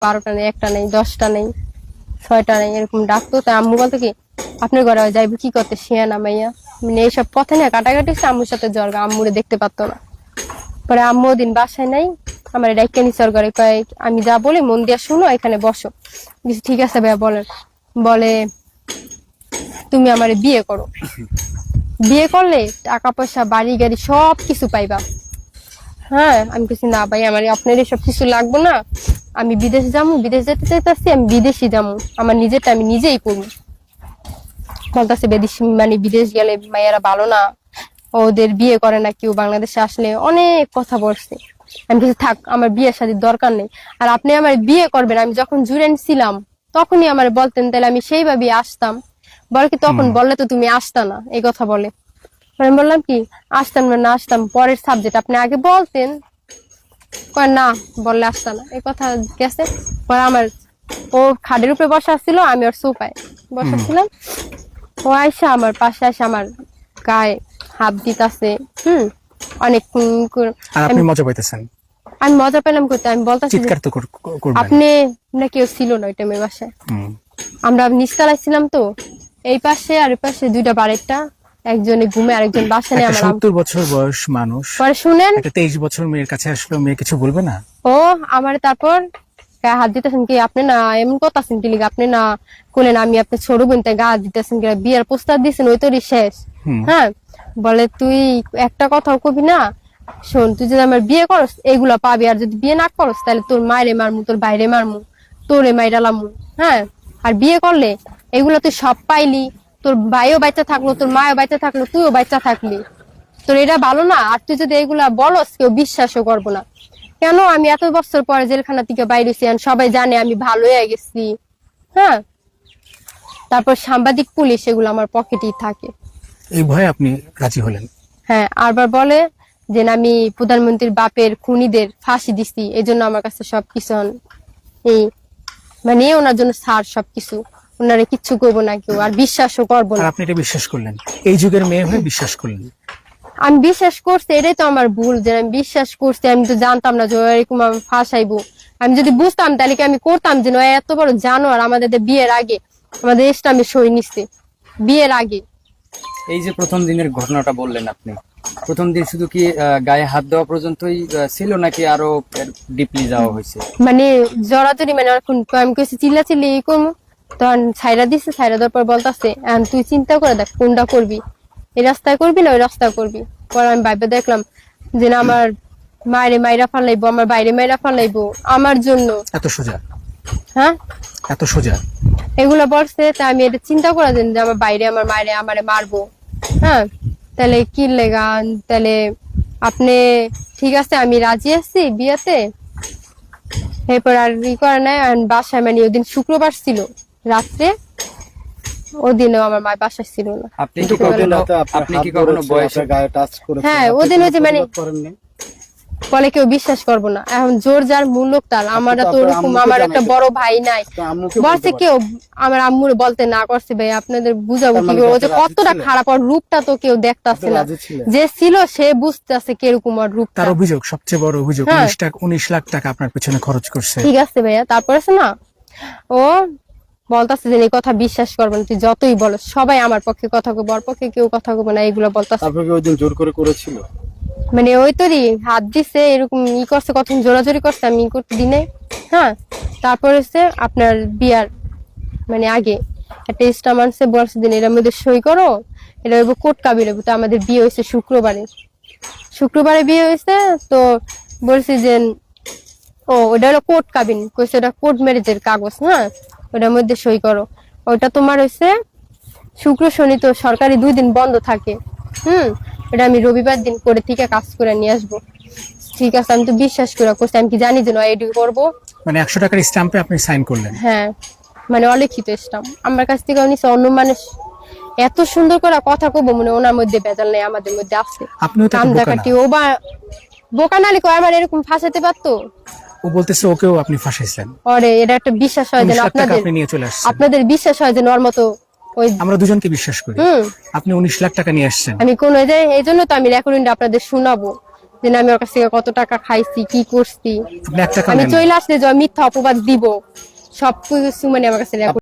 12টা নেই, 1টা নেই, 10টা নেই, 6টা নেই, এরকম ডাকতো। তাই আম্মু বলতো কি আপনার ঘরে যাইবো কি করতে, শিয়ানা মাইয়া। মানে এইসব কথা নিয়ে কাটাকাটি আম্মুর সাথে জর্গা, আম্মুরে দেখতে পারতো না। পরে আম্মু দিন বাসায় নাই, আমার ডাইকা নিচর ঘরে কয়েক আমি যা বলি মন দিয়া শুনো, এখানে বসো। ঠিক আছে ভাইয়া বলেন। বলে তুমি আমার বিয়ে করো, বিয়ে করলে টাকা পয়সা বাড়ি গাড়ি সব কিছু পাইবা। হ্যাঁ, আমি কিছু না ভাই, আমার আপনার এসব কিছু লাগবো না, আমি বিদেশ যাবো, বিদেশ যেতে চাইতেছি, আমি বিদেশি যাবো, আমার নিজেরটা আমি নিজেই করবো। বলতেছে বিদেশি মানে বিদেশ গেলে মায়েরা ভালো না, ওদের বিয়ে করে না কেউ, বাংলাদেশে আসলে অনেক কথা বলছে। আমি কিছু থাক, আমার বিয়ের শাদীর দরকার নেই। আর আপনি আমার বিয়ে করবেন, আমি যখন জুড়েন ছিলাম তখনই আমার বলতেন, তাহলে আমি সেইভাবে আসতাম। বলে কি তখন বললে তো তুমি আসতা না, এই কথা বলে। আমি বললাম কি আসতাম না, না আসতাম পরের সাবজেক্ট, আপনি আগে বলতেন। কয় না, বললে আসতা না, এই কথা গেছে। পরে আমার ও খাটের উপরে বসা ছিল, আমি ওর সোফায় বসা ছিলাম। ও আইসা আমার পাশে আসে আমার গায়ে হাত দিতাছে। অনেক আর আপনি মজা পাইতেছেন? আমি মজা পেলাম করতে, আমি বলতেছি চিৎকার তো করবেন। আপনি না, কেউ ছিল না ওই টাইমে বাসায়, আমরা নিচতলায় ছিলাম তো, এই পাশে আর এই পাশে দুইটা বাড়িটা, একজনে ঘুমে আরেকজন বাসা নেই। আমার 70 বছর বয়স মানুষ, পরে শুনেন, একটা 23 বছর মেয়ের কাছে আসলো, মেয়ে কিছু বলবে না? ও আমার তারপর গায়ে হাত দিতেছেন কি আপনি না এমন করতেছেন কি লিগা, আপনি না কোলেন আমি আপনার ছোট বোন, তাই গা হাত দিতেছেন কি, বিয়ের প্রস্তাব দিয়েছেন ওই তোরই শেষ। হ্যাঁ, বলে তুই একটা কথাও কবি না, শোন তুই যদি আমার বিয়ে করস এগুলা পাবি, আর যদি বিয়ে না করস তাহলে তোর মায়েরে মারমু, তোর বাইরে মারমু, তোরে মাইরালামু। হ্যাঁ, আর বিয়ে করলে এগুলো তুই সব পাইলি, তোর ভাইও বাচ্চা থাকলো, তোর মাও বাচ্চা থাকলো, তুইও বাচ্চা থাকলি, তোর এটা ভালো না। আর তুই যদি এগুলা বলস কেউ বিশ্বাসও করবো না। কেন আমি এত বছর পরে জেলখানা থেকে বাইরেছি, সবাই জানে আমি ভালো হয়ে গেছি। হ্যাঁ, তারপর সাংবাদিক পুলিশ এগুলো আমার পকেটেই থাকে। এই ভয়ে আপনি রাজি হলেন? হ্যাঁ, আরবার বলে যে আমি প্রধানমন্ত্রীর বাপের খুনিদের ফাঁসি দিছি, এই জন্য আমার কাছে সবকিছু এই মানে ওনার জন্য ছাড়, সবকিছু ওনারে কিচ্ছু করবো না কেউ, আর বিশ্বাসও করবো না। আপনি এটা বিশ্বাস করলেন? এই যুগের মেয়ে হয়ে বিশ্বাস করলেন? আমি বিশ্বাস করছি, এটাই তো আমার ভুল যে আমি বিশ্বাস করছি। আমি তো জানতাম না যে এরকম আমি ফাঁসাইবো। আমি যদি বুঝতাম তাহলে কি আমি করতাম যে এত বড় জানোয়ার আমাদের বিয়ের আগে আমাদের ইসলামে সই নিচ্ছে বিয়ের আগে। এই যে প্রথম দিনের ঘটনাটা বললেন আপনি, প্রথম দিন শুধু কি গায়ে হাত দেওয়া পর্যন্তই ছিল নাকি আরো ডিপলি যাওয়া হয়েছে? মানে জড়াজড়ি, মানে আমি কইছি চিল্লাচিল্লি এই করবো, তখন ছাইরা দিচ্ছে, ছাইরা দেওয়ার পর বলতেছে তুই চিন্তা করে দেখ কোনটা করবি, এই রাস্তায় করবি না ওই রাস্তায় করবি। পরে আমি ভাইবে দেখলাম যে না, আমার মায়েরে মাইরা ফালাইবো, আমার বাইরে মাইরা ফালাইবো আমার জন্য। এত সোজা? হ্যাঁ, এত সোজা এগুলো বলছে। তা আমি এটা চিন্তা করে দিন যে আমার বাইরে আমার মায়েরে আমারে মারবো। হ্যাঁ, তাহলে কি লেগা, তাহলে আপনি ঠিক আছে আমি রাজি আছি বিয়েতে। এরপর আর ই করে নাই, বাসায় মানে ওদিন শুক্রবার ছিল রাত্রে, ওদিনও আমার মা বাসায় ছিল না। আপনি কি কখনো বয়সে গায়ে টাচ করেছেন? হ্যাঁ, ওদিন ওই যে মানে বলে কেউ বিশ্বাস করবো না, এখন জোর যার মূল্য তার। আমরা তো ওরকম, আমার একটা বড় ভাই নাই, বলছে কেউ আমার আম্মুর বলতে না করছে। ভাই আপনাদের বুঝাবো কি, ও যে কতটা খারাপ, আর রূপটা তো কেউ দেখতেছে না, যে ছিল সে বুঝতেছে কিরকম আর রূপ। তার অভিযোগ, সবচেয়ে বড় অভিযোগ, 19 লাখ টাকা আপনার পেছনে খরচ করছে। ঠিক আছে ভাইয়া, তারপরে না ও বলতাছে যে এই কথা বিশ্বাস করবেন, তুই যতই বলো সবাই আমার পক্ষে কথা কব, ওর পক্ষে কেউ কথা কব না, এগুলো বলতাছে। আপনাকে ওই দিন জোর করে করেছিল? মানে ওই তোরই হাত দিছে, এরকম ই করছে, কতক্ষণ জোরাজোরি করছে, আমি করতে দিনে। হ্যাঁ, তারপর হচ্ছে আপনার বিয়ার মানে আগে একটা স্টাম আনছে, বলছে দিন এর মধ্যে সই করো, এটা হইব কোর্ট কাবির হইব। তো আমাদের বিয়ে হয়েছে শুক্রবারে বিয়ে হয়েছে। তো বলছি যে ওটা হলো কোর্ট কাবিন, কইছে ওটা কোর্ট ম্যারেজের কাগজ। হ্যাঁ, ওটার মধ্যে সই করো। ওটা তোমার হয়েছে শুক্র শনি, তো সরকারি 2 দিন বন্ধ থাকে। এটা আমি রবিবার দিন করে থেকে কাজ করে নিয়ে আসবো। ঠিক আছে, আমি তো বিশ্বাস করে করছি, আমি কি জানি যে এডি করবো। মানে 100 টাকার স্ট্যাম্পে আপনি সাইন করলেন? হ্যাঁ, মানে অলিখিত স্ট্যাম্প আমার কাছ থেকে নিছে। অন্য মানুষ এত সুন্দর করে কথা কবো, মানে ওনার মধ্যে ভেজাল নেই, আমাদের মধ্যে আছে। আপনিও তো কান্দাকাটি, ও বা বোকা নালি কয় আমার এরকম ফাঁসাতে পারতো। ও বলতেছে ওকেও আপনি ফাঁসাইছেন। আরে এটা একটা বিশ্বাস হয় যে আপনাদের বিশ্বাস হয় যে ওর মতো আমরা দুজনকে বিশ্বাস করি। আপনি 19 লাখ টাকা নিয়ে আসছেন। আমি কোন এই জন্য তো আমি রেকর্ডিংটা আপনাদের শোনাবো যে না আমি ওর কাছ থেকে কত টাকা খাইছি কি করছি। আপনি 1 টাকা আমি নেন না। চলে আসলে যে মিথ্যা অপবাদ দিব সব কিছু মানে আমার কাছে record